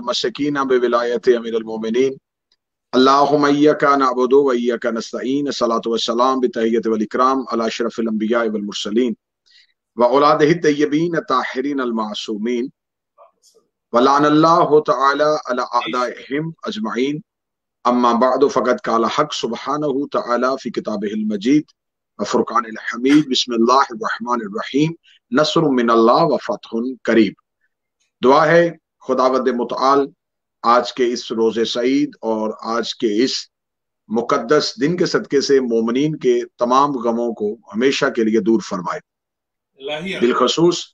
मुतमस्सिकीना बिविलायति अमीरुल मोमिनीन अल्लाहुम्मा इय्याका नअबुदु व इय्याका नस्तईन सलातु वस्सलाम बितहिय्यति वल इकराम अला अशरफिल अंबिया वल मुरसलीन व औलादिही तय्यबीन ताहिरीन अल मासूमीन व लअनल्लाहु तआला अला अअदाइहिम अजमईन अम्मा बअदु फ़क़द क़ाल हक़ सुब्हानहु तआला फ़ी किताबिहिल मजीद व फ़ुरक़ानिल हमीद बिस्मिल्लाहिर रहमानिर रहीम नस्रुम मिनल्लाह व फ़त्हुन करीब। दुआ है खुदावंद मुतआल आज के इस रोज़े सईद और आज के इस मुकद्दस दिन के सदके से मोमिनीन के तमाम गमों को हमेशा के लिए दूर फरमाए। बिलखसूस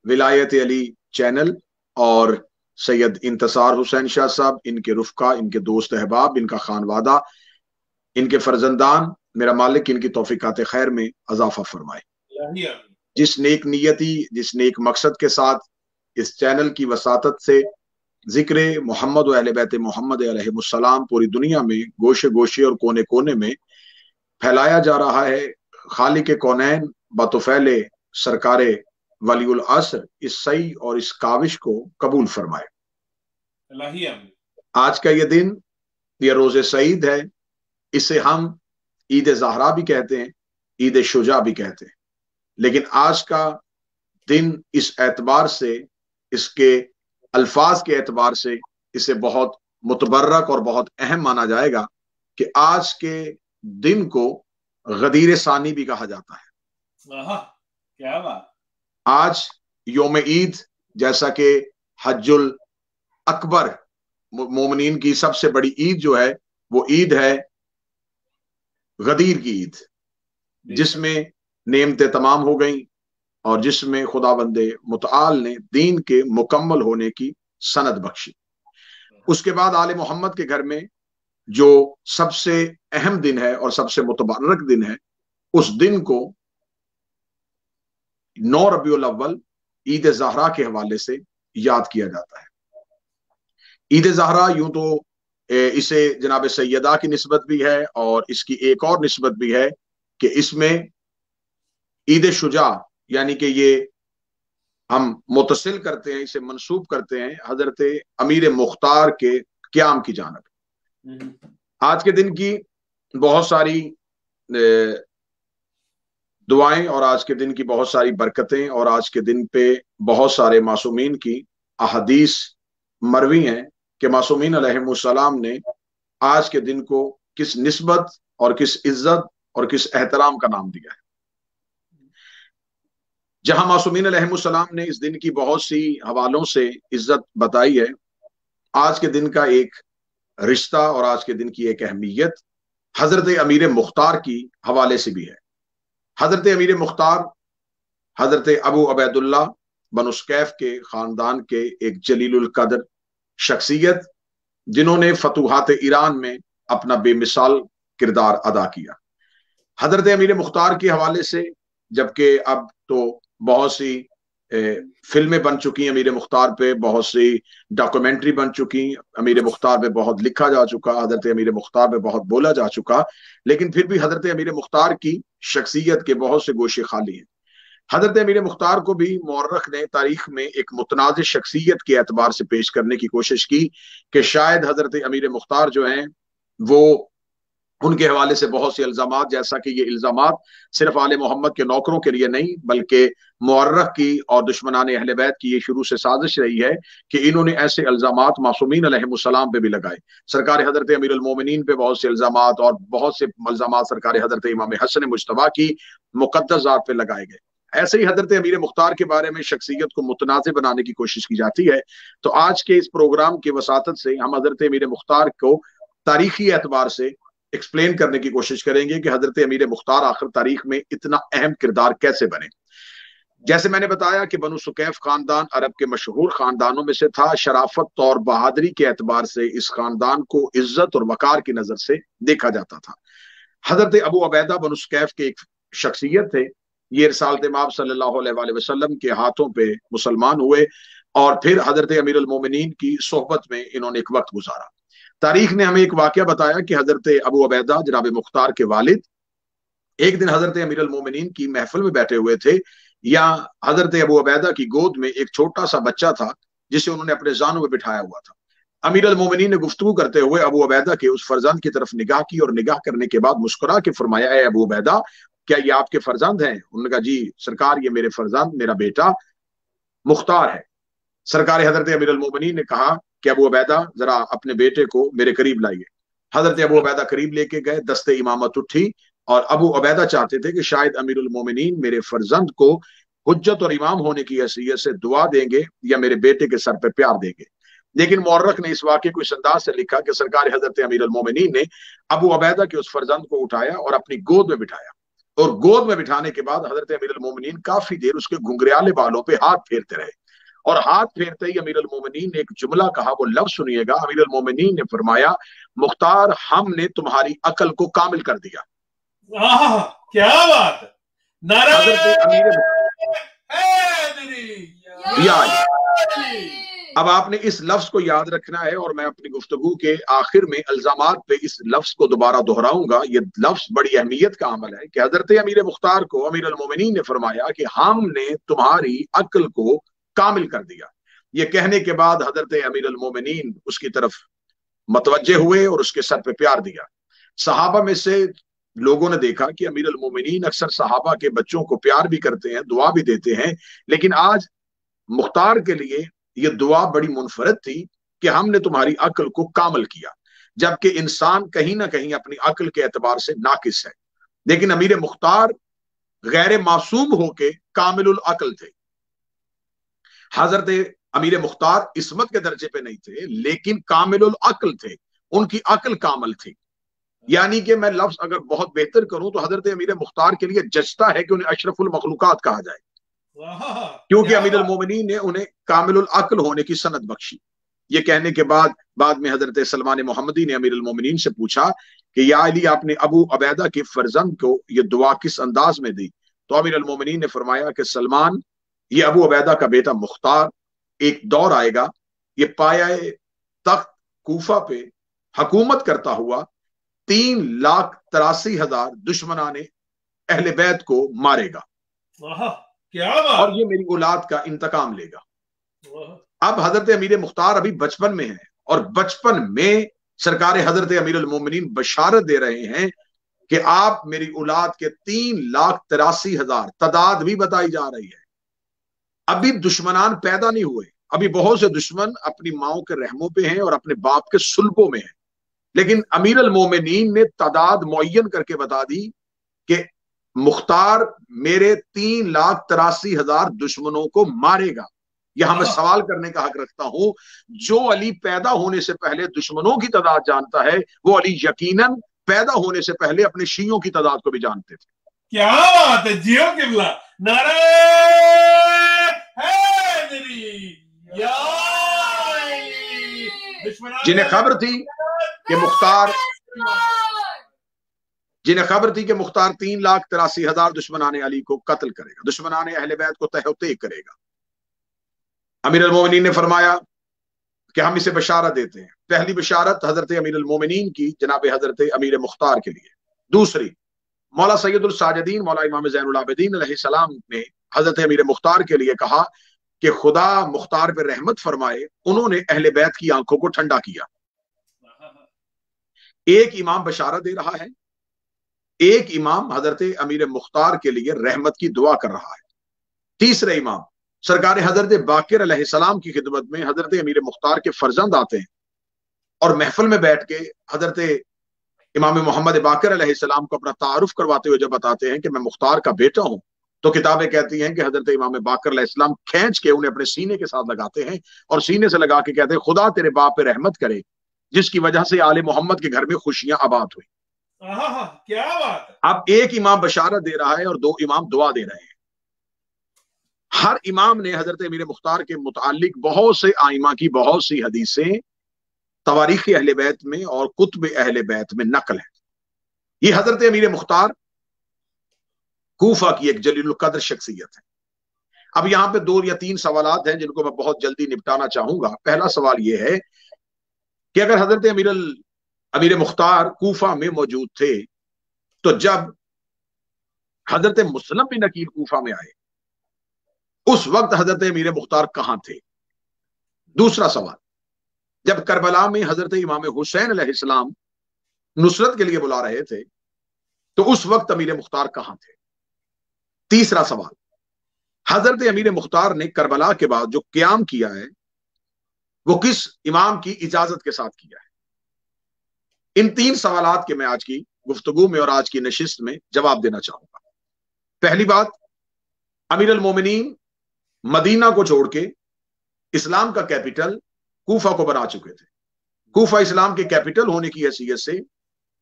विलायत अली चैनल और सैयद इंतसार हुसैन शाह साहब, इनके रुफ़का, इनके दोस्त अहबाब, इनका खानवादा, इनके फर्जंदान, मेरा मालिक इनकी तौफीकात खैर में अजाफा फरमाए। जिस नेक नियति, जिस नेक मकसद के साथ इस चैनल की वसातत से जिक्र मोहम्मद व अहले बैत मोहम्मद अलैहिमुस्सलाम पूरी दुनिया में गोशे गोशे और कोने कोने में फैलाया जा रहा है, खालिक कौनैन बतौफैले सरकारे वलीउल असर इस सही और इस काविश को कबूल फरमाए। आज का ये दिन, ये रोज़े सईद है। इसे हम ईद ज़हरा भी कहते हैं, ईद शुजा भी कहते हैं, लेकिन आज का दिन इस एतबार से, इसके अल्फाज के एतबार से इसे बहुत मुतबर्रक और बहुत अहम माना जाएगा कि आज के दिन को गदीर सानी भी कहा जाता है। क्या बात। आज योम ईद, जैसा कि हज्जुल अकबर, मोमिनीन की सबसे बड़ी ईद जो है वो ईद है गदीर की ईद, जिसमें नेमतें तमाम हो गई और जिसमें खुदावंदे मुतआल ने दीन के मुकम्मल होने की सनद बख्शी। उसके बाद आले मोहम्मद के घर में जो सबसे अहम दिन है और सबसे मुतबर्रक दिन है, उस दिन को 9 रबीउल अव्वल ईद ज़हरा के हवाले से याद किया जाता है। ईद ज़हरा यूं तो इसे जनाब सैयदा की निस्बत भी है और इसकी एक और निस्बत भी है कि इसमें ईद शुजा, यानी कि ये हम मुतसिल करते हैं, इसे मंसूब करते हैं हजरत अमीर मुख्तार के क़याम की जानब। आज के दिन की बहुत सारी दुआएं और आज के दिन की बहुत सारी बरकतें और आज के दिन पे बहुत सारे मासूमीन की अहदीस मरवी हैं कि मासूमीन अलैहिमुस्सलाम ने आज के दिन को किस निस्बत और किस इज्जत और किस एहतराम का नाम दिया है। जहां मासूमीन अलैहिमुस्सलाम ने इस दिन की बहुत सी हवालों से इज्जत बताई है, आज के दिन का एक रिश्ता और आज के दिन की एक अहमियत हजरत अमीर मुख्तार की हवाले से भी है। हजरत अमीर मुख्तार हजरत अबू अबैदुल्लाह बनु सकैफ के खानदान के एक जलीलुल कदर शख्सियत, जिन्होंने फतूहात ईरान में अपना बेमिसाल किरदार अदा किया। हजरत अमीर मुख्तार के हवाले से, जबकि अब तो बहुत सी फिल्में बन चुकी, अमीर मुख्तार पे बहुत सी डॉक्यूमेंट्री बन चुकी, अमीर मुख्तार पे बहुत लिखा जा चुका, हजरत अमीर मुख्तार पे बहुत बोला जा चुका, लेकिन फिर भी हजरत अमीर मुख्तार की शख्सियत के बहुत से गोशे खाली हैं। हजरत अमीर मुख्तार को भी मौर्रख ने तारीख में एक मुतनाज़ शख्सियत के एतबार से पेश करने की कोशिश की कि शायद हजरत अमीर मुख्तार जो हैं वो, उनके हवाले से बहुत से इल्जामात, जैसा कि ये इल्जामात सिर्फ आले मोहम्मद के नौकरों के लिए नहीं बल्कि मुअर्रख की और दुश्मनाने अहले बैत की ये शुरू से साजिश रही है कि इन्होंने ऐसे इल्जामात मासूमीन अलैहिमुस्सलाम पे भी लगाए। सरकार हजरत अमीरुल मोमिनीन पे बहुत से इल्जामात और बहुत से इल्जामात सरकार हजरत इमाम हसन मुज्तबा की मुक़द्दस ज़ात पे लगाए गए। ऐसे ही हजरत अमीर मुख्तार के बारे में शख्सियत को मुतनाज़ बनाने की कोशिश की जाती है। तो आज के इस प्रोग्राम की वसातत से हम हजरत अमीर मुख्तार को तारीखी एतबार से एक्सप्लेन करने की कोशिश करेंगे कि हजरत अमीर मुख्तार आखिर तारीख में इतना अहम किरदार कैसे बने। जैसे मैंने बताया कि बनु सुकैफ खानदान अरब के मशहूर खानदानों में से था। शराफत और बहादुरी के एतबार से इस खानदान को इज्जत और वकार की नजर से देखा जाता था। हजरत अबू अबैदा बनु सुकैफ के एक शख्सियत थे। ये रिसालत इमाम सल्लल्लाहु अलैहि वसल्लम के हाथों पे मुसलमान हुए और फिर हजरत अमीरुल मोमिनीन की सोहबत में इन्होंने एक वक्त गुजारा। तारीख ने हमें एक वाकया बताया कि हजरत अबू अबैदा जनाब मुख्तार के वालिद एक दिन हजरत अमीरुल मोमिनीन की महफिल में बैठे हुए थे, या हजरत अबू अबैदा की गोद में एक छोटा सा बच्चा था जिसे उन्होंने अपने जानों में बिठाया हुआ था। अमीर अल मोमिनीन ने गुफ्तगू करते हुए अबू उबैदा के उस फर्जंद की तरफ निगाह की और निगाह करने के बाद मुस्कुरा के फरमाया, ए अबू उबैदा, क्या ये आपके फर्जंद हैं? उन्होंने कहा, जी सरकार, ये मेरे फर्जंद, मेरा बेटा मुख्तार है। सरकार हजरत अमीर अल मोमिनीन ने कहा कि अबू उबैदा, जरा अपने बेटे को मेरे करीब लाइए। हजरत अबू उबैदा करीब लेके गए, दस्ते इमामत उठी और अबू उबैदा चाहते थे कि शायद अमीर अल मोमिनीन मेरे फर्जंद को हुज्जत और इमाम होने की हैसियत से दुआ देंगे या मेरे बेटे के सर पे प्यार देंगे। लेकिन मौर्रख ने इस वाक्य को इस अंदाज से लिखा कि सरकार हजरत अमीर अल मोमिनीन ने अबू उबैदा के उस फर्जंद को उठाया और अपनी गोद में बिठाया, और गोद में बिठाने के बाद हजरत अमीर अल मोमिनीन काफी देर उसके घुंघराले बालों पे हाथ फेरते रहे, और हाथ फेरते ही अमीर अल मोमिनीन ने एक जुमला कहा, वो लफ्ज सुनिएगा। अमीर अल मोमिनीन ने फरमाया, मुख्तार, हमने तुम्हारी अकल को कामिल कर दिया। क्या बात है, नारा हजरत अमीर अब आपने इस लफ्ज को याद रखना है, और मैं अपनी गुफ्तगू के आखिर में इल्जामात पे इस लफ्ज को दोबारा दोहराऊंगा। ये लफ्ज बड़ी अहमियत का अमल है कि हजरत अमीर मुख्तार को अमीर अल मोमिनीन ने फरमाया कि हमने तुम्हारी अक्ल को कामिल कर दिया। ये कहने के बाद हजरत अमीर अल मोमिनीन उसकी तरफ मतवज्जे हुए और उसके सर पे प्यार दिया। सहाबा में से लोगों ने देखा कि अमीर अल मोमिनीन अक्सर सहाबा के बच्चों को प्यार भी करते हैं, दुआ भी देते हैं, लेकिन आज मुख्तार के लिए ये दुआ बड़ी मुनफरद थी कि हमने तुम्हारी अक्ल को कामिल किया, जबकि इंसान कहीं ना कहीं अपनी अक्ल के एतबार से नाकिस है। लेकिन अमीर मुख्तार गैर मासूम होके कामिलुल अक्ल थे। हजरत अमीर मुख्तार इस्मत के दर्जे पे नहीं थे, लेकिन कामिलुल अक्ल थे, उनकी अक्ल कामिल थी। यानी कि मैं लफ्ज अगर बहुत बेहतर करूं तो हजरत अमीर मुख्तार के लिए जचता है कि उन्हें अशरफुल मखलूकात कहा जाए, क्योंकि अमीर अल मोमिनीन ने उन्हें कामिलुल अक्ल होने की सनद बख्शी। ये कहने के बाद में हजरत सलमान मोहम्मदी ने अमीर अल मोमिनीन से पूछा कि या अली, आपने अबू उबैदा के फर्जंद को ये दुआ किस अंदाज में दी? तो अमीर अल मोमिनीन ने फरमाया कि सलमान, ये अबू उबैदा का बेटा मुख्तार, एक दौर आएगा, ये पाया तख्त कूफा पे हुकूमत करता हुआ 3,83,000 दुश्मनाने अहले बैत को मारेगा, क्या बात, और ये मेरी औलाद का इंतकाम लेगा। अब हजरत अमीर मुख्तार अभी बचपन में है, और बचपन में सरकार हजरत अमीर अल मोमिनीन बशारत दे रहे हैं कि आप मेरी औलाद के 3,83,000, तादाद भी बताई जा रही है। अभी दुश्मनान पैदा नहीं हुए, अभी बहुत से दुश्मन अपनी माओ के रहमों पे हैं और अपने बाप के सुल्बों में हैं, लेकिन अमीर अल मोमिनीन ने तादाद मुअय्यन करके बता दी कि मुख्तार मेरे 3,83,000 दुश्मनों को मारेगा। यहां मैं सवाल करने का हक रखता हूं, जो अली पैदा होने से पहले दुश्मनों की तादाद जानता है, वो अली यकीनन पैदा होने से पहले अपने शीयों की तादाद को भी जानते थे। क्या बात है, जियो किबला, नारे जिन्हें खबर थी कि मुख्तार 3,83,000 दुश्मनाने अली को कत्ल करेगा, दुश्मनाने अहले बैत को तहते करेगा। अमीर अल मोमिनीन ने फरमाया कि हम इसे बशारत देते हैं। पहली बशारत हजरत अमीर अल मोमिनीन की जनाब हजरत अमीर मुख्तार के लिए। दूसरी, मौला सैयदुल साजिदीन मौला इमाम ज़ैनुल आबिदीन अलैहिस्सलाम ने हजरत अमीर मुख्तार के लिए कहा कि खुदा मुख्तार पे रहमत फरमाए, उन्होंने अहले बैत की आंखों को ठंडा किया। एक इमाम बशारत दे रहा है, एक इमाम हजरत अमीर मुख्तार के लिए रहमत की दुआ कर रहा है। तीसरे इमाम सरकार हजरत बाकिर अलैहिस्सलाम की खिदमत में हजरत अमीर मुख्तार के फर्जंद आते हैं और महफिल में बैठ के हजरत इमाम मोहम्मद बाकिर अलैहिस्सलाम को अपना तारुफ करवाते हुए जब बताते हैं कि मैं मुख्तार का बेटा हूं, तो किताबें कहती हैं कि हजरत इमाम बाकिर अलैहिस्सलाम खींच के उन्हें अपने सीने के साथ लगाते हैं और सीने से लगा के कहते हैं, खुदा तेरे बाप पे रहमत करे जिसकी वजह से आले मोहम्मद के घर में खुशियां आबाद हुई। क्या बात है। अब एक इमाम बशारत दे रहा है और दो इमाम दुआ दे रहे हैं। हर इमाम ने हजरत अमीर मुख्तार के मुतालिक बहुत से आइमा की बहुत सी हदीसें तवारीख अहले बैत में और कुतुब अहले बैत में नकल है। ये हजरत अमीर मुख्तार कूफा की एक जलीलुल कद्र शख्सियत है। अब यहां पे 2 या 3 सवालात हैं जिनको मैं बहुत जल्दी निपटाना चाहूंगा। पहला सवाल यह है कि अगर हजरत अमीर मुख्तार कूफा में मौजूद थे, तो जब हजरत मुस्लिम बिन अकील कूफा में आए, उस वक्त हजरत अमीर मुख्तार कहां थे? दूसरा सवाल, جب کربلا میں حضرت امام حسین علیہ السلام نصرت کے لیے بلا رہے تھے تو اس وقت امیر مختار کہاں تھے؟ تیسرا سوال، حضرت امیر مختار نے کربلا کے بعد جو قیام کیا ہے وہ کس امام کی اجازت کے ساتھ کیا ہے؟ ان تین سوالات کے میں آج کی گفتگو میں اور آج کی نشست میں جواب دینا چاہوں گا۔ پہلی بات، امیر المومنین مدینہ کو چھوڑ کے اسلام کا کیپٹل کوفہ کو بنا چکے تھے۔ کوفہ اسلام کے کیپٹل ہونے کی حیثیت سے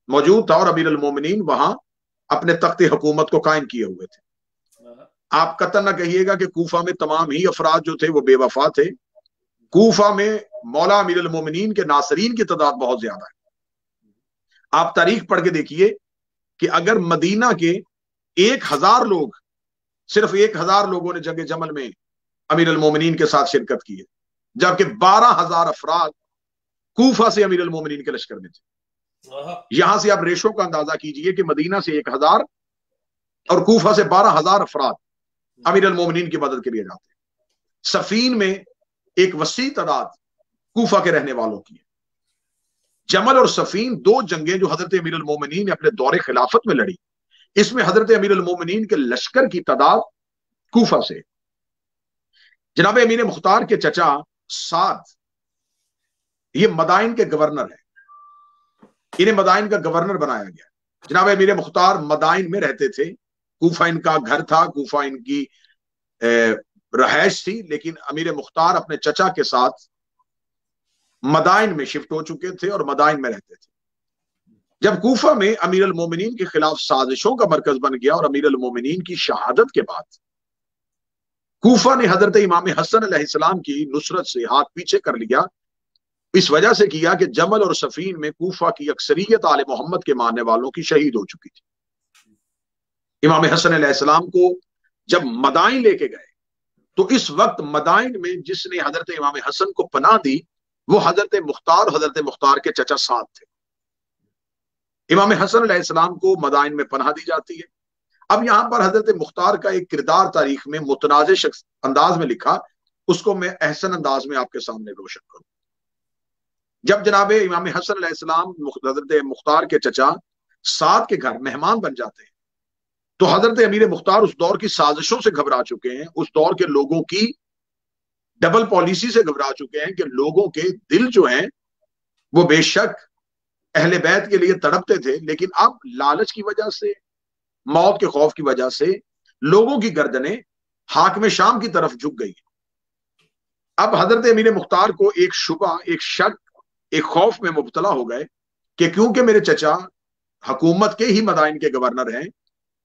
موجود تھا اور امیر المومنین وہاں اپنے تخت حکومت کو قائم کیے ہوئے تھے۔ آپ قطع نہ کہیے گا کہ کوفہ میں تمام ہی افراد جو تھے وہ بے وفا تھے۔ کوفہ میں مولا امیر المومنین کے ناصرین کی تعداد بہت زیادہ ہے۔ آپ تاریخ پڑھ کے دیکھیے کہ اگر مدینہ کے 1000 لوگ، صرف 1000 لوگوں نے جنگ جمل میں امیر المومنین کے ساتھ شرکت کی ہے، جبکہ 12,000 افراد کوفہ سے امیر المومنین کے لشکر میں تھے۔ یہاں سے آپ ریشو کا اندازہ کیجئے کہ مدینہ سے 1000 اور کوفہ سے 12,000 افراد امیر المومنین کی مدد کے لیے جاتے ہیں۔ صفین میں ایک وسیع تعداد کوفہ کے رہنے والوں کی ہے۔ جمل اور صفین دو جنگیں جو حضرت امیر المومنین نے اپنے دور خلافت میں لڑی، اس میں حضرت امیر المومنین کے لشکر کی تعداد کوفہ سے۔ جناب امیر مختار کے چچا سعد یہ مدائن کے گورنر ہیں، انہیں مدائن کا گورنر بنایا گیا۔ جناب امیر مختار مدائن میں رہتے تھے، کوفہ ان کا گھر تھا، کوفہ ان کی رہائش تھی، لیکن امیر مختار اپنے چچا کے ساتھ مدائن میں شفٹ ہو چکے تھے اور مدائن میں رہتے تھے۔ جب کوفہ میں امیر المومنین کے خلاف سازشوں کا مرکز بن گیا اور امیر المومنین کی شہادت کے بعد کوفہ نے حضرت امام حسن علیہ السلام کی نصرت سے ہاتھ پیچھے کر لیا۔ اس وجہ سے کیا کہ جمل اور صفین میں کوفہ کی اکثریت آل محمد کے ماننے والوں کی شہید ہو چکی تھی۔ امام حسن علیہ السلام کو جب مدائن لے کے گئے تو اس وقت مدائن میں جس نے حضرت امام حسن کو پناہ دی وہ حضرت مختار کے چچا سعد تھے۔ امام حسن علیہ السلام کو مدائن میں پناہ دی جاتی ہے۔ اب یہاں پر حضرت مختار کا ایک کردار تاریخ میں متنازع انداز میں لکھا، اس کو میں احسن انداز میں آپ کے سامنے روشن کروں۔ جب جناب امام حسن علیہ السلام حضرت مختار کے چچا سعد کے گھر مہمان بن جاتے ہیں تو حضرت امیر مختار اس دور کی سازشوں سے گھبرا چکے ہیں، اس دور کے لوگوں کی ڈبل پالیسی سے گھبرا چکے ہیں کہ لوگوں کے دل جو ہیں وہ بے شک اہل بیت کے لیے تڑپتے تھے، لیکن اب لالچ کی وجہ سے، موت کے خوف کی وجہ سے لوگوں کی گردنیں حاکم شام کی طرف جھک گئی۔ اب حضرت امیر مختار کو ایک شبہ، ایک شک، ایک خوف میں مبتلا ہو گئے کہ کیونکہ میرے چچا حکومت کے ہی مدائن کے گورنر ہیں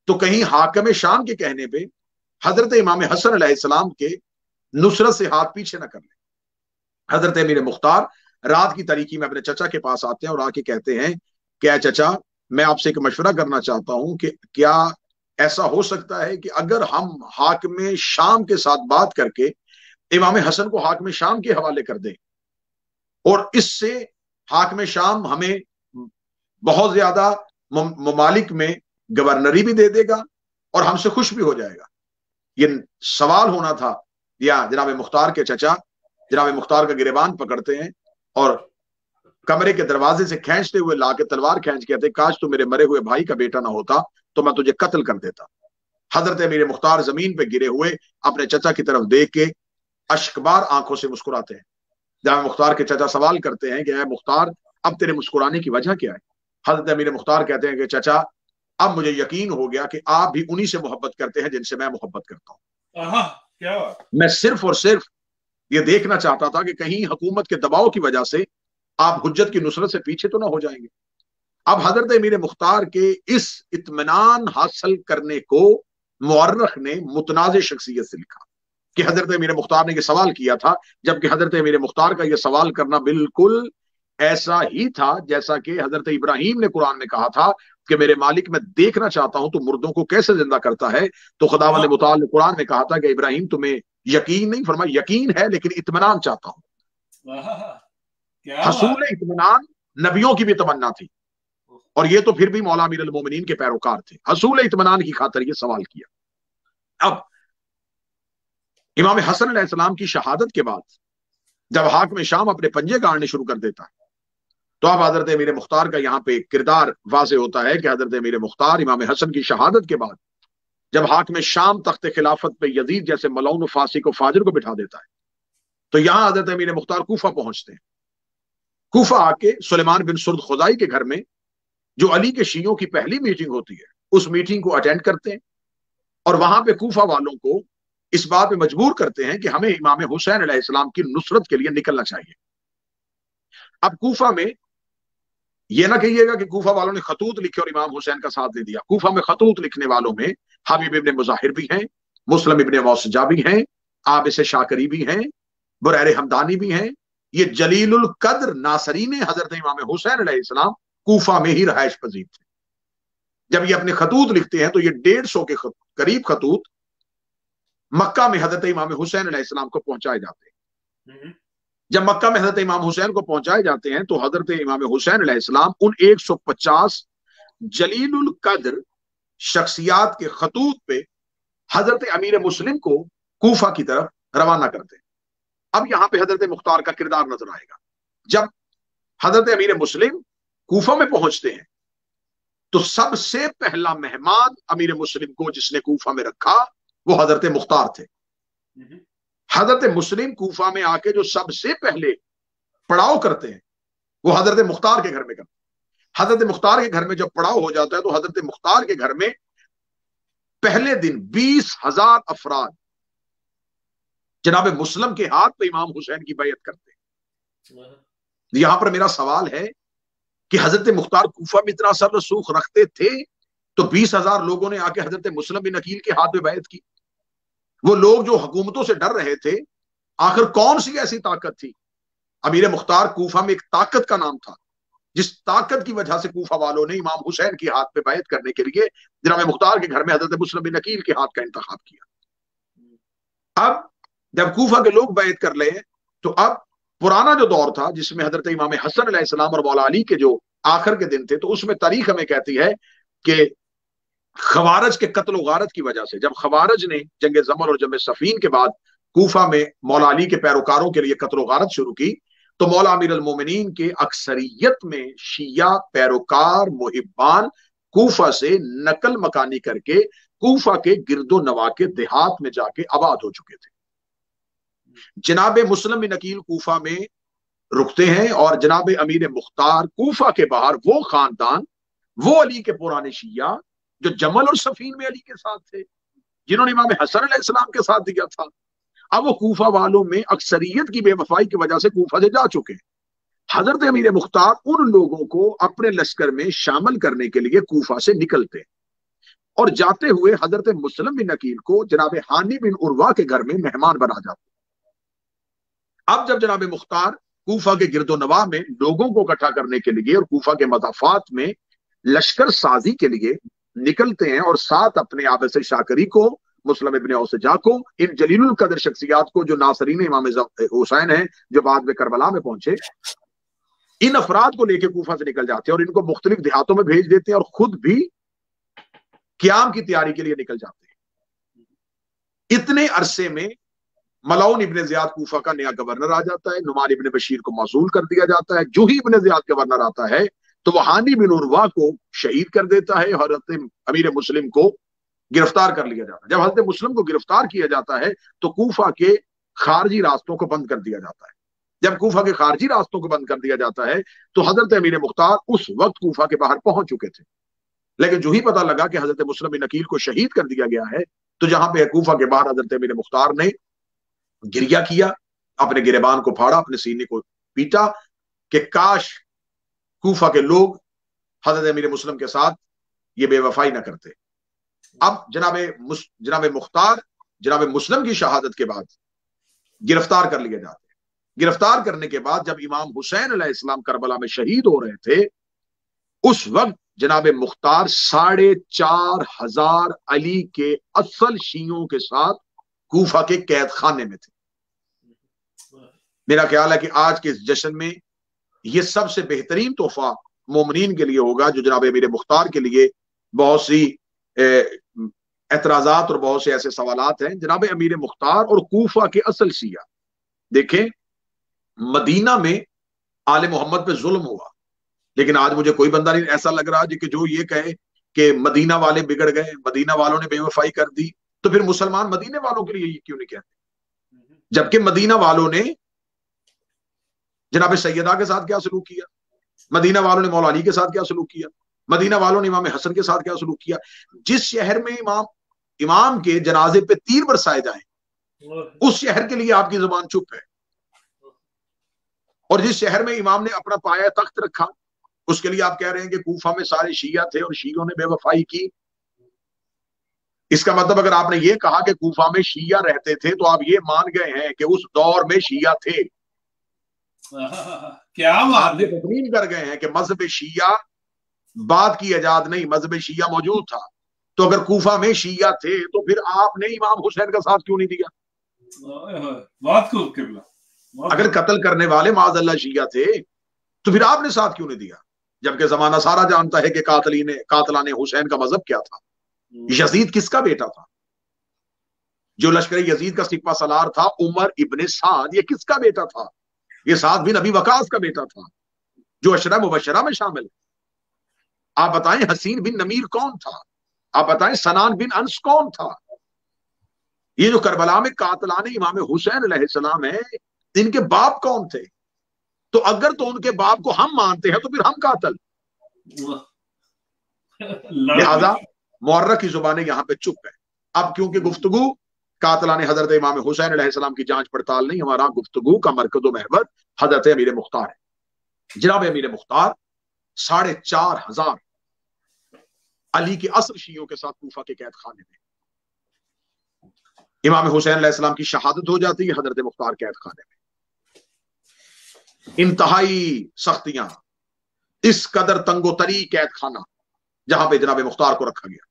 تو کہیں حاکم شام کے کہنے پہ حضرت امام حسن علیہ السلام کے نصرت سے ہاتھ پیچھے نہ کر لیں۔ حضرت امیر مختار رات کی تاریکی میں اپنے چچا کے پاس آتے ہیں اور آ کے کہتے ہیں کہ اے چچا، میں آپ سے ایک مشورہ کرنا چاہتا ہوں کہ کیا ایسا ہو سکتا ہے کہ اگر ہم حاکم شام کے ساتھ بات کر کے امام حسن کو حاکم شام کے حوالے کر دیں اور اس سے حاکم شام ہمیں بہت زیادہ ممالک میں گورنری بھی دے دے گا اور ہم سے خوش بھی ہو جائے گا۔ یہ سوال ہونا تھا، یا جناب مختار کے چچا جناب مختار کا گریبان پکڑتے ہیں اور کمرے کے دروازے سے کھینچتے ہوئے لا کے تلوار کھینچ کے کہتے کاش تو میرے مرے ہوئے بھائی کا بیٹا نہ ہوتا تو میں تجھے قتل کر دیتا۔ حضرت امیر مختار زمین پہ گرے ہوئے اپنے چچا کی طرف دیکھ کے اشکبار آنکھوں سے مسکراتے ہیں۔ جناب مختار کے چچا سوال کرتے ہیں کہ اے مختار، اب تیرے مسکرانے کی وجہ کیا ہے؟ حضرت امیر مختار کہتے ہیں کہ چچا، اب مجھے یقین ہو گیا کہ آپ بھی انہی سے محبت کرتے ہیں جن سے میں محبت کرتا ہوں۔ کیا بات؟ میں صرف اور صرف یہ دیکھنا چاہتا تھا کہ کہیں حکومت کے دباؤ کی وجہ سے آپ حجت کی نصرت سے پیچھے تو نہ ہو جائیں گے۔ اب حضرت امیر مختار کے اس اطمینان حاصل کرنے کو مورخ نے متنازع شخصیت سے لکھا کہ حضرت امیر مختار نے یہ سوال کیا تھا، جبکہ حضرت امیر مختار کا یہ سوال کرنا بالکل ایسا ہی تھا جیسا کہ حضرت ابراہیم نے قرآن میں کہا تھا کہ میرے مالک میں دیکھنا چاہتا ہوں تو مردوں کو کیسے زندہ کرتا ہے، تو خداوند متعال نے قرآن میں کہا تھا کہ ابراہیم تمہیں یقین نہیں، فرمایا یقین ہے لیکن اطمینان چاہتا ہوں۔ حصول اطمینان نبیوں کی بھی تمنا تھی اور یہ تو پھر بھی مولا امیر المومنین کے پیروکار تھے۔ حصول اطمینان کی خاطر یہ سوال کیا۔ اب امام حسن علیہ السلام کی شہادت کے بعد جب حاکم شام اپنے پنجے گاڑنے شروع کر دیتا ہے تو اب حضرت امیر مختار کا یہاں پہ کردار واضح ہوتا ہے کہ حضرت امیر مختار امام حسن کی شہادت کے بعد جب حاکم شام تخت خلافت پہ یزید جیسے ملعون و فاسق و فاجر کو بٹھا دیتا ہے تو یہاں حضرت امیر مختار کوفہ پہنچتے ہیں. کوفہ آ کے سلیمان بن سرد خزائی کے گھر میں جو علی کے شیعوں کی پہلی میٹنگ ہوتی ہے اس میٹنگ کو اٹینڈ کرتے ہیں اور وہاں پہ کوفہ والوں کو اس بات پہ مجبور کرتے ہیں کہ ہمیں امام حسین علیہ السلام کی نصرت کے لیے نکلنا چاہیے. اب کوفہ میں یہ نہ کہیے گا کہ کوفہ والوں نے خطوط لکھے اور امام حسین کا ساتھ دے دیا. کوفہ میں خطوط لکھنے والوں میں حبیب ابن مظاہر بھی ہیں, مسلم ابن موسجہ بھی ہیں, عابس شاکری بھی ہیں, بریر حمدانی بھی ہیں. یہ جلیل القدر ناصرین حضرت امام حسین علیہ السلام کوفہ میں ہی رہائش پذیر تھے. جب یہ اپنے خطوط لکھتے ہیں تو یہ 150 کے قریب خطوط مکہ میں حضرت امام حسین علیہ السلام کو پہنچائے جاتے ہیں. جب مکہ میں حضرت امام حسین کو پہنچائے جاتے ہیں تو حضرت امام حسین علیہ السلام ان 150 جلیل القدر شخصیات کے خطوط پہ حضرت امیر مسلم کو کوفہ کی طرف روانہ کرتے ہیں. اب یہاں پہ حضرت مختار کا کردار نظر آئے گا. جب حضرت امیر مسلم کوفہ میں پہنچتے ہیں تو سب سے پہلا مہمان امیر مسلم کو جس نے کوفہ میں رکھا وہ حضرت مختار تھے. حضرت مسلم کوفہ میں آ کے جو سب سے پہلے پڑاؤ کرتے ہیں وہ حضرت مختار کے گھر میں کرتے ہیں. حضرت مختار کے گھر میں جب پڑاؤ ہو جاتا ہے تو حضرت مختار کے گھر میں پہلے دن 20,000 افراد جناب مسلم کے ہاتھ پہ امام حسین کی بیعت کرتے ہیں. یہاں پر میرا سوال ہے کہ حضرت مختار کوفہ میں اتنا اثر رسوخ رکھتے تھے تو 20,000 لوگوں نے آ کے حضرت مسلم بن عقیل کے ہاتھ پہ بیعت کی. وہ لوگ جو حکومتوں سے ڈر رہے تھے آخر کون سی ایسی طاقت تھی؟ امیر مختار کوفہ میں ایک طاقت کا نام تھا جس طاقت کی وجہ سے کوفہ والوں نے امام حسین کے ہاتھ پہ بیعت کرنے کے لیے جناب مختار کے گھر میں حضرت مسلم بن عقیل کے ہاتھ کا انتخاب کیا. اب جب کوفہ کے لوگ بیعت کر لے تو اب پرانا جو دور تھا جس میں حضرت امام حسن علیہ السلام اور مولا علی کے جو آخر کے دن تھے تو اس میں تاریخ ہمیں کہتی ہے کہ خوارج کے قتل و غارت کی وجہ سے جب خوارج نے جنگ زمر اور جنگ صفین کے بعد کوفہ میں مولا علی کے پیروکاروں کے لیے قتل و غارت شروع کی تو مولا امیر المومنین کے اکثریت میں شیعہ پیروکار محبان کوفہ سے نقل مکانی کر کے کوفہ کے گرد و نواح کے دیہات میں جا کے آباد ہو چکے تھے. جناب مسلم بن عقیل کوفہ میں رکتے ہیں اور جناب امیر مختار کوفہ کے باہر وہ خاندان وہ علی کے پرانے شیعہ جو جمل اور صفین میں علی کے ساتھ تھے جنہوں نے امام حسن علیہ السلام کے ساتھ دیا تھا اب وہ کوفہ والوں میں اکثریت کی بے وفائی کی وجہ سے کوفہ سے جا چکے. حضرت امیر مختار ان لوگوں کو اپنے لشکر میں شامل کرنے کے لیے کوفہ سے نکلتے اور جاتے ہوئے حضرت مسلم بن عقیل کو جناب ہانی بن عروہ کے گھر میں مہمان بنا جاتے. اب جب جناب مختار کوفہ کے گرد و نواح میں لوگوں کو اکٹھا کرنے کے لیے اور کوفہ کے مضافات میں لشکر سازی کے لیے نکلتے ہیں اور ساتھ اپنے عابس شاکری کو مسلم ابن اوسجا کو ان جلیل القدر شخصیات کو جو ناصرین امام حسین ہیں جو بعد میں کربلا میں پہنچے ان افراد کو لے کے کوفہ سے نکل جاتے ہیں اور ان کو مختلف دیہاتوں میں بھیج دیتے ہیں اور خود بھی قیام کی تیاری کے لیے نکل جاتے ہیں. اتنے عرصے میں ملعون ابن زیاد کوفہ کا نیا گورنر آ جاتا ہے. نعمان ابن بشیر کو موصول کر دیا جاتا ہے. جو ہی ابن زیاد گورنر آتا ہے تو وہ ہانی بن عروہ کو شہید کر دیتا ہے. حضرت امیر مسلم کو گرفتار کر لیا جاتا ہے. جب حضرت مسلم کو گرفتار کیا جاتا ہے تو کوفہ کے خارجی راستوں کو بند کر دیا جاتا ہے. جب کوفہ کے خارجی راستوں کو بند کر دیا جاتا ہے تو حضرت امیر مختار اس وقت کوفہ کے باہر پہنچ چکے تھے. لیکن جو ہی پتہ لگا کہ حضرت مسلم بن عقیل کو شہید کر دیا گیا ہے تو جہاں پہ کوفہ کے باہر حضرت امیر مختار نے گریہ کیا, اپنے گریبان کو پھاڑا, اپنے سینے کو پیٹا کہ کاش کوفہ کے لوگ حضرت امیر مسلم کے ساتھ یہ بے وفائی نہ کرتے. اب جناب مختار جناب مسلم کی شہادت کے بعد گرفتار کر لیے جاتے ہیں. گرفتار کرنے کے بعد جب امام حسین علیہ السلام کربلا میں شہید ہو رہے تھے اس وقت جناب مختار 4,500 علی کے اصل شیعوں کے ساتھ کوفہ کے قید خانے میں تھے. میرا خیال ہے کہ آج کے اس جشن میں یہ سب سے بہترین تحفہ مومنین کے لیے ہوگا جو جناب امیر مختار کے لیے بہت سی اعتراضات اور بہت سے ایسے سوالات ہیں. جناب امیر مختار اور کوفہ کے اصل شیعہ دیکھیں مدینہ میں آل محمد پہ ظلم ہوا، لیکن آج مجھے کوئی بندہ نہیں ایسا لگ رہا کہ جو یہ کہے کہ مدینہ والے بگڑ گئے، مدینہ والوں نے بے وفائی کر دی، تو پھر مسلمان مدینہ والوں کے لیے یہ کیوں نہیں کہتے؟ جبکہ مدینہ والوں نے جناب سیدہ کے ساتھ کیا سلوک کیا، مدینہ والوں نے مولا علی کے ساتھ کیا سلوک کیا، مدینہ والوں نے امام حسن کے ساتھ کیا سلوک کیا۔ جس شہر میں امام کے جنازے پہ تیر برسائے جائیں اس شہر کے لیے آپ کی زبان چپ ہے، اور جس شہر میں امام نے اپنا پایا تخت رکھا اس کے لیے آپ کہہ رہے ہیں کہ کوفہ میں سارے شیعہ تھے اور شیعوں نے بے وفائی کی۔ اس کا مطلب اگر آپ نے یہ کہا کہ کوفہ میں شیعہ رہتے تھے تو آپ یہ مان گئے ہیں کہ اس دور میں شیعہ تھے، کیا آپ یہ تسلیم کر گئے ہیں کہ مذہب شیعہ بعد کی ایجاد نہیں، مذہب شیعہ موجود تھا۔ تو اگر کوفہ میں شیعہ تھے تو پھر آپ نے امام حسین کا ساتھ کیوں نہیں دیا؟ بہت خوب قبلہ، اگر قتل کرنے والے معاذ اللہ شیعہ تھے تو پھر آپ نے ساتھ کیوں نہیں دیا؟ جبکہ زمانہ سارا جانتا ہے کہ قاتلان حسین کا مذہب کیا تھا۔ یزید کس کا بیٹا تھا؟ جو لشکر یزید کا سپہ سالار تھا عمر ابن سعد، یہ کس کا بیٹا تھا؟ یہ سعد بن ابی وقاص کا بیٹا تھا جو عشرہ مبشرہ میں شامل ہے۔ آپ بتائیں حسین بن نمیر کون تھا؟ آپ بتائیں سنان بن انس کون تھا؟ یہ جو کربلا میں قاتلان امام حسین علیہ السلام ہیں ان کے باپ کون تھے؟ تو اگر تو ان کے باپ کو ہم مانتے ہیں تو پھر ہم قاتل، لہذا مورخ کی زبانیں یہاں پہ چپ ہے۔ اب کیونکہ گفتگو قاتلان حضرت امام حسین علیہ السلام کی جانچ پڑتال نہیں، ہمارا گفتگو کا مرکز و محور حضرت امیر مختار ہے۔ جناب امیر مختار 4,500 علی کے اصل شیعوں کے ساتھ کوفہ کے قید خانے میں، امام حسین علیہ السلام کی شہادت ہو جاتی ہے حضرت مختار قید خانے میں، انتہائی سختیاں، اس قدر تنگ و تری قید خانہ جہاں پہ جناب مختار کو رکھا گیا۔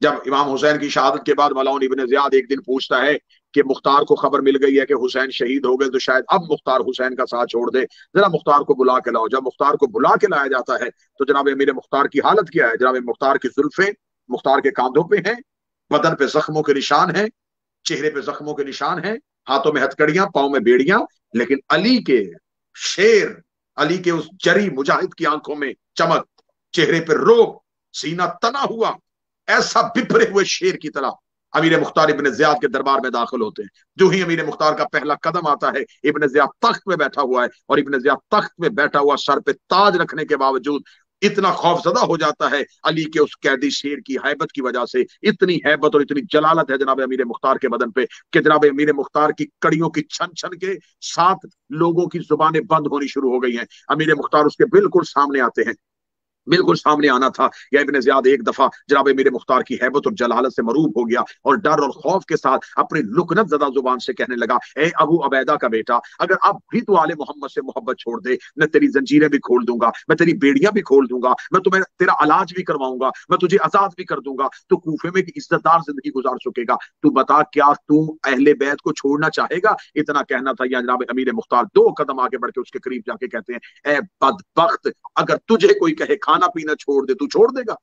جب امام حسین کی شہادت کے بعد ملعون ابن زیاد ایک دن پوچھتا ہے کہ مختار کو خبر مل گئی ہے کہ حسین شہید ہو گئے تو شاید اب مختار حسین کا ساتھ چھوڑ دے، ذرا مختار کو بلا کے لاؤ۔ جب مختار کو بلا کے لایا جاتا ہے تو جناب امیر مختار کی حالت کیا ہے؟ جناب مختار کی زلفیں مختار کے کاندھوں پہ ہیں، بدن پہ زخموں کے نشان ہیں، چہرے پہ زخموں کے نشان ہیں، ہاتھوں میں ہتھکڑیاں، پاؤں میں بیڑیاں، لیکن علی کے شیر، علی کے اس جری مجاہد کی آنکھوں میں چمک، چہرے پہ روب، سینہ تنا ہوا ایسا بپھرے ہوئے شیر کی طرح امیر مختار ابن زیاد کے دربار میں داخل ہوتے ہیں۔ جو ہی امیر مختار کا پہلا قدم آتا ہے ابن زیاد تخت پہ بیٹھا ہوا ہے، اور ابن زیاد تخت پہ بیٹھا ہوا سر پہ تاج رکھنے کے باوجود اتنا خوف زدہ ہو جاتا ہے علی کے اس قیدی شیر کی ہیبت کی وجہ سے۔ اتنی ہیبت اور اتنی جلالت ہے جناب امیر مختار کے بدن پہ کہ جناب امیر مختار کی کڑیوں کی چھن چھن کے 7 لوگوں کی زبانیں بند ہونی شروع ہو گئی ہیں۔ امیر مختار اس کے بالکل سامنے آتے ہیں، بالکل سامنے آنا تھا یا ابن زیاد ایک دفعہ جناب امیر مختار کی ہیبت اور جلالت سے مروب ہو گیا اور ڈر اور خوف کے ساتھ اپنی لکنت زدہ زبان سے کہنے لگا، اے ابو عبیدہ کا بیٹا، اگر اب بھی تو آل محمد سے محبت چھوڑ دے، میں تیری زنجیریں بھی کھول دوں گا، میں تیری بیڑیاں بھی کھول دوں گا، میں تمہیں تیرا علاج بھی کرواؤں گا، میں تجھے آزاد بھی کر دوں گا، تو کوفے میں ایک عزت دار زندگی گزار سکے گا۔ تو بتا کیا تو اہل بیت کو چھوڑنا چاہے گا؟ اتنا کہنا تھا یا جناب امیر مختار 2 قدم آگے بڑھ کے اس کے قریب جا کے کہتے ہیں، اے بدبخت، اگر تجھے کوئی کہے کھانا پینا چھوڑ دے تو چھوڑ دے گا؟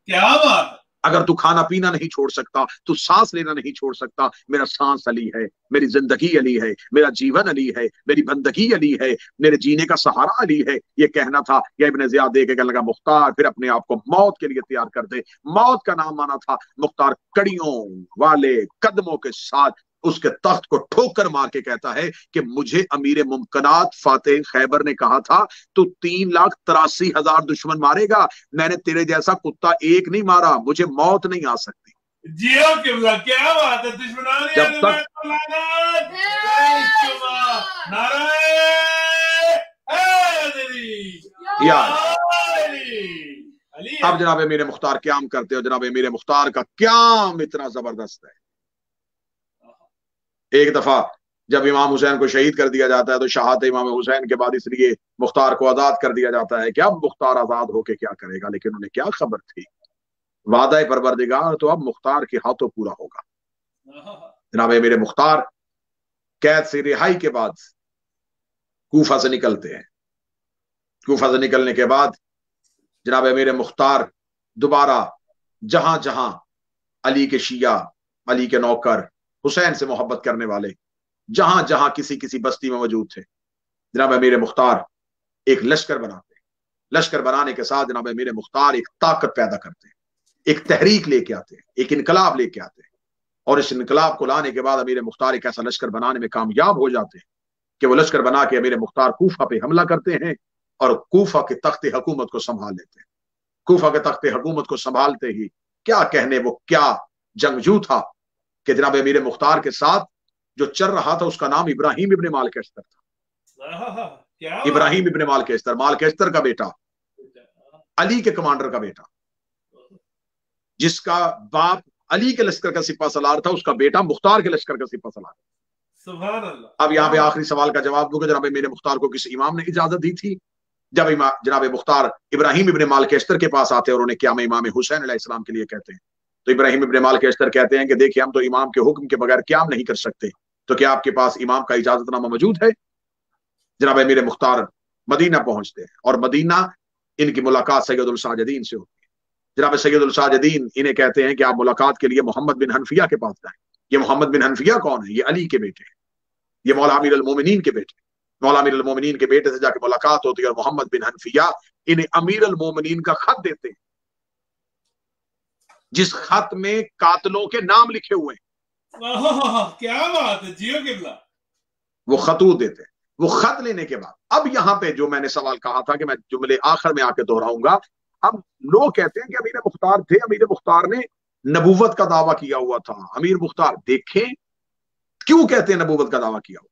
کیا بات ہے! اگر تو کھانا پینا نہیں چھوڑ سکتا تو سانس لینا نہیں چھوڑ سکتا، میرا سانس علی ہے، میری زندگی علی ہے، میرا جیون علی ہے، میری بندگی علی ہے، میرے جینے کا سہارا علی ہے، یہ کہنا تھا۔ یا ابن زیاد دے کے کہنے لگا، مختار پھر اپنے آپ کو موت کے لیے تیار کر دے۔ موت کا نام مانا تھا مختار کڑیوں والے قدموں کے ساتھ اس کے تخت کو ٹھوکر مار کے کہتا ہے کہ مجھے امیر ممکنات فاتح خیبر نے کہا تھا تو 3,83,000 دشمن مارے گا، میں نے تیرے جیسا کتا ایک نہیں مارا، مجھے موت نہیں آ سکتی۔ جیو قبلہ، کیا بات ہے! دشمنان جب تک اب جناب امیر مختار قیام کرتے ہو، جناب امیر مختار کا قیام اتنا زبردست ہے۔ ایک دفعہ جب امام حسین کو شہید کر دیا جاتا ہے تو شہادت امام حسین کے بعد اس لیے مختار کو آزاد کر دیا جاتا ہے کہ اب مختار آزاد ہو کے کیا کرے گا، لیکن انہیں کیا خبر تھی وعدہ پروردگار تو اب مختار کے ہاتھوں پورا ہوگا۔ جناب امیر مختار قید سے رہائی کے بعد کوفہ سے نکلتے ہیں۔ کوفہ سے نکلنے کے بعد جناب امیر مختار دوبارہ جہاں جہاں علی کے شیعہ، علی کے نوکر، حسین سے محبت کرنے والے जहां जहां किसी किसी बस्ती में मौजूद थे, जनाब अमीर मुख्तार एक लश्कर बनाते। लश्कर बनाने के साथ जनाब अमीर मुख्तार एक ताकत पैदा करते हैं, एक तहरीक लेके आते हैं, एक इनकलाब लेके आते हैं। और इस इनकलाब को लाने के बाद अमीर मुख्तार एक ऐसा लश्कर बनाने में कामयाब हो जाते हैं कि वो लश्कर बना के अमीर मुख्तार कूफा पे हमला करते हैं और कूफा के तख्ते हुकूमत को संभाल लेते हैं। कूफा के तख्ते हुकूमत को संभालते ही क्या कहने, वो क्या जंगजू था कि जनाब अमीर मुख्तार के साथ जो चल रहा था उसका नाम इब्राहिम इब्न मालकेस्तर था। इब्राहिम इब्न मालकेस्तर, मालकेस्तर का बेटा, अली के कमांडर का बेटा, जिसका बाप अली के लश्कर का सिपा सलार था, उसका बेटा मुख्तार के लश्कर का सिपा सलार। सुभान अल्लाह। अब यहाँ पे आखिरी सवाल का जवाब दूंगा, जनाब मेरे मुख्तार को किस इमाम ने इजाजत दी थी? जब जनाब मुख्तार इब्राहिम इब्न मालकेस्तर के पास आते हैं और उन्हें क्या मैं इमाम हुसैन अलैहिस्सलाम के लिए कहते हैं, तो इब्राहिम इब्न मालकेस्तर कहते हैं कि देखिए, हम तो इमाम के हुक्म के बगैर क्याम नहीं कर सकते, तो क्या आपके पास इमाम का इजाजतनामा मौजूद है? जनाब मेरे मुख्तार मदीना पहुंचते हैं और मदीना इनकी मुलाकात सैयदुल साजिदीन से होती है। जनाब सैयदुल साजिदीन इन्हें कहते हैं कि आप मुलाकात के लिए मोहम्मद बिन हनफिया के पास जाएं। ये मोहम्मद बिन हनफिया कौन है? ये अली के बेटे हैं, ये मौला अमीर अल मोमिनीन के बेटे। मौला अमीर अल मोमिनीन के बेटे से जाके मुलाकात होती है और मोहम्मद बिन हनफिया इन्हें अमीर अल मोमिनीन का खत देते हैं, जिस खत में कातलों के नाम लिखे हुए हैं। क्या बात है, जियो किबला। वो खतूत देते हैं। वो खत लेने के बाद अब यहाँ पे जो मैंने सवाल कहा था कि मैं जुमले आखिर में आके दोहराऊंगा, अब लोग कहते हैं कि अमीर मुख्तार थे, अमीर मुख्तार ने नबूवत का दावा किया हुआ था। अमीर मुख्तार देखें क्यों कहते हैं नबूवत का दावा किया हुआ?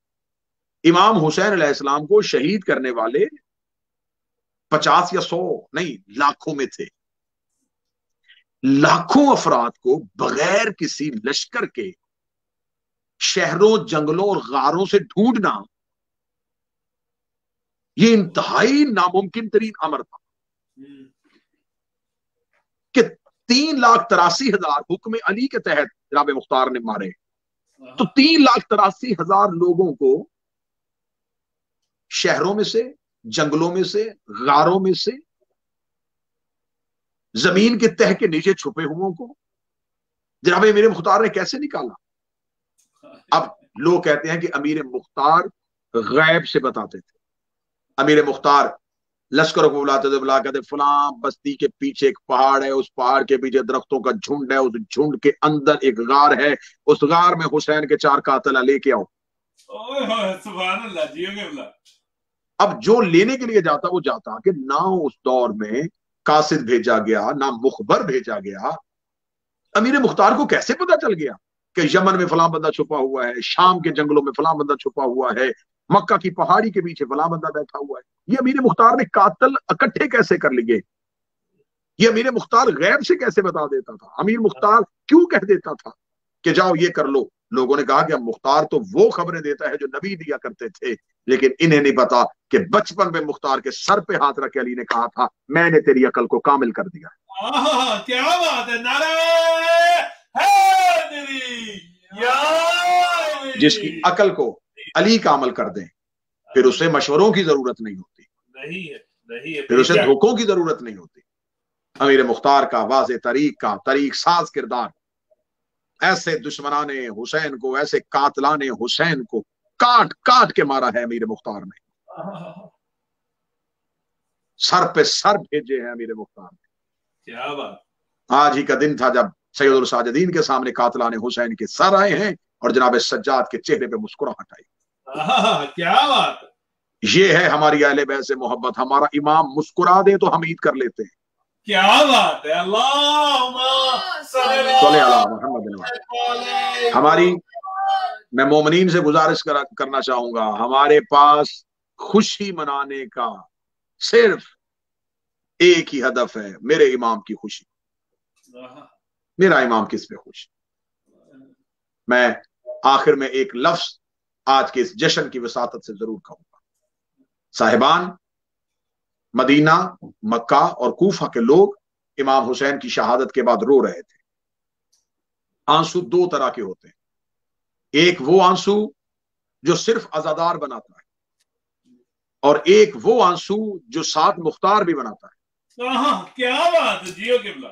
इमाम हुसैन अलैहिस्सलाम को शहीद करने वाले 50 या 100 नहीं, लाखों में थे। लाखों अफराद को बगैर किसी लश्कर के शहरों, जंगलों और गारों से ढूंढना, ये इंतहाई नामुमकिन तरीन अमर था कि 3,83,000 हुक्म अली के तहत जनाब मुख्तार ने मारे, तो 3,83,000 लोगों को शहरों में से, जंगलों में से, गारों में से, जमीन के तह के नीचे छुपे हुओं को जनाब मेरे मुख्तार ने कैसे निकाला? अब लोग कहते हैं कि अमीर मुख्तार गैब से बताते थे। अमीर मुख्तार लश्करों को बुलाते थे, बुला कहते फलां बस्ती के पीछे एक पहाड़ है, उस पहाड़ के पीछे दरख्तों का झुंड है, उस झुंड के अंदर एक गार है, उस गार में हुसैन के 4 कातिल लेके आओ। सुभान अल्लाह, जियो किबला। अब जो लेने के लिए जाता वो जाता कि ना उस दौर में कासिद भेजा गया, ना मुखबर भेजा गया। अमीर मुख्तार को कैसे पता चल गया कि यमन में फलां बंदा छुपा हुआ है, शाम के जंगलों में फलां बंदा छुपा हुआ है, मक्का की पहाड़ी के पीछे फलां बंदा बैठा हुआ है? ये अमीर मुख्तार ने कातिल इकट्ठे कैसे कर लिए? ये अमीर मुख्तार गैब से कैसे बता देता था? अमीर मुख्तार क्यों कह देता था कि जाओ ये कर लो? लोगों ने कहा कि मुख्तार तो वो खबरें देता है जो नबी दिया करते थे, लेकिन इन्हें नहीं पता कि बचपन में मुख्तार के सर पे हाथ रख के अली ने कहा था, मैंने तेरी अकल को कामिल कर दिया। क्या बात है, नारे हैदरी। जिसकी अकल को अली का अमल कर दें, फिर उसे मशवरों की जरूरत नहीं होती, नहीं है, फिर उसे धोखों की जरूरत नहीं होती। अमीर मुख्तार का वाज़े तरीक साज किरदार, ऐसे दुश्मनाने हुसैन को, ऐसे कातलाने हुसैन को काट काट के मारा है अमीर मुख्तार ने। सर पे सर भेजे हैं अमीर मुख्तार ने। क्या बात। आज ही का दिन था जब सैयदुल साजिदीन के सामने कातलाने हुसैन के सर आए हैं और जनाब सज्जाद के चेहरे पे मुस्कुराहट आई। क्या बात। ये है हमारी अहले बैत से मोहब्बत। हमारा इमाम मुस्कुरा दे तो हम ईद कर लेते हैं। क्या बात है। हमारी, मैं मोमिनीन से गुजारिश करना चाहूंगा, हमारे पास खुशी मनाने का सिर्फ एक ही हदफ है, मेरे इमाम की खुशी। मेरा इमाम किस पे खुश? मैं आखिर में एक लफ्ज आज के इस जश्न की वसातत से जरूर कहूंगा। साहिबान, मदीना, मक्का और कूफा के लोग इमाम हुसैन की शहादत के बाद रो रहे थे। आंसू 2 तरह के होते हैं। एक वो आंसू जो सिर्फ अजादार बनाता है, और एक वो आंसू जो साथ मुख्तार भी बनाता है। क्या बात है, जियो किबला।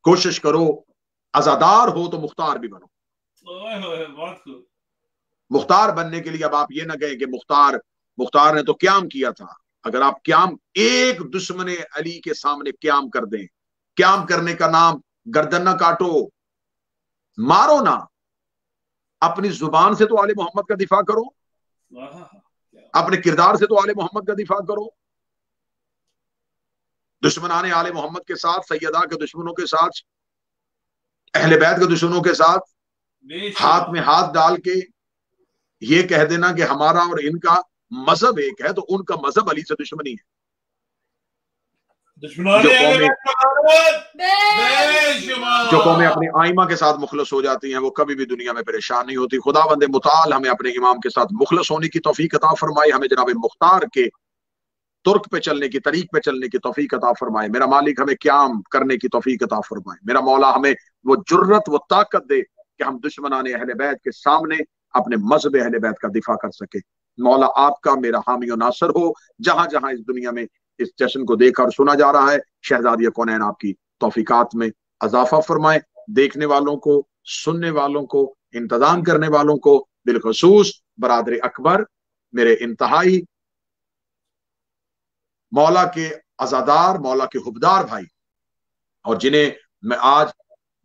कोशिश करो अजादार हो तो मुख्तार भी बनो। बहुत खूब। मुख्तार बनने के लिए अब आप ये ना कहें कि मुख्तार ने तो क्याम किया था। अगर आप क्याम, एक दुश्मन अली के सामने क्याम कर दें, क्याम करने का नाम गर्दन ना काटो, मारो ना, अपनी जुबान से तो आले मोहम्मद का दिफा करो, अपने किरदार से तो आले मोहम्मद का दिफा करो। दुश्मनाने आले मोहम्मद के साथ, सैयदा के दुश्मनों के साथ, अहले बैत के दुश्मनों के साथ हाथ में हाथ डाल के ये कह देना कि हमारा और इनका मजहब एक है, तो उनका मजहब अली से दुश्मनी है। जो कौमें अपने आइमा के साथ मुखलस हो जाती हैं वो कभी भी दुनिया में परेशान नहीं होती। खुदावंद मुताल हमें अपने इमाम के साथ मुखलस होने की तौफीक अता फरमाए, हमें जनाब मुख्तार के तुर्क पे चलने की, तरीक पे चलने की तौफीक अता फरमाए। मेरा मालिक हमें क्याम करने की तौफीक अता फरमाए। मेरा मौला हमें वो जुर्रत, वो ताकत दे कि हम दुश्मनाने अहले बैत के सामने अपने मजहब अहले बैत का दिफा कर सके। मौला आपका मेरा हामी और नासर हो। जहां जहां इस दुनिया में इस जश्न को देखा और सुना जा रहा है, शहजादी कौनैन आपकी तौफीकात में अजाफा फरमाए। देखने वालों को, सुनने वालों को, इंतजाम करने वालों को, बिलखसूस बरादर अकबर, मेरे इंतहाई मौला के अजादार, मौला के हुबदार भाई, और जिन्हें मैं आज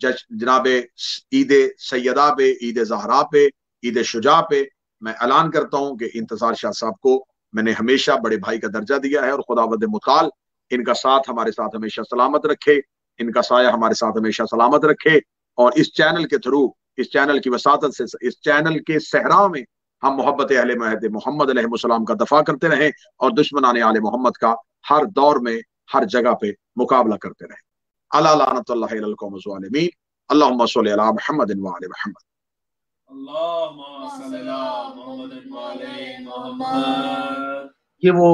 जनाब ईद सैयदा पे, ईद ज़हरा पे, ईद शुजा पे मैं ऐलान करता हूं कि इंतजार शाह साहब को मैंने हमेशा बड़े भाई का दर्जा दिया है, और खुदावंद मुताल इनका साथ हमारे साथ हमेशा सलामत रखे, इनका साया हमारे साथ हमेशा सलामत रखे। और इस चैनल के थ्रू, इस चैनल की वसातत से, इस चैनल के सहरा में हम मोहब्बत अहले महद मोहम्मद अलैहिस्सलाम का दफा करते रहें और दुश्मनाने आले मोहम्मद का हर दौर में, हर जगह पे मुकाबला करते रहें। अला लानतुल्लाहि अलल कौमिज़ ज़ालिमीन। अल्लाहुम्मा सल्लि अला मुहम्मदिन व आलि मुहम्मद। अल्लाहुम्मा सल्लि अला मुहम्मदिन व आलि मुहम्मद। ये वो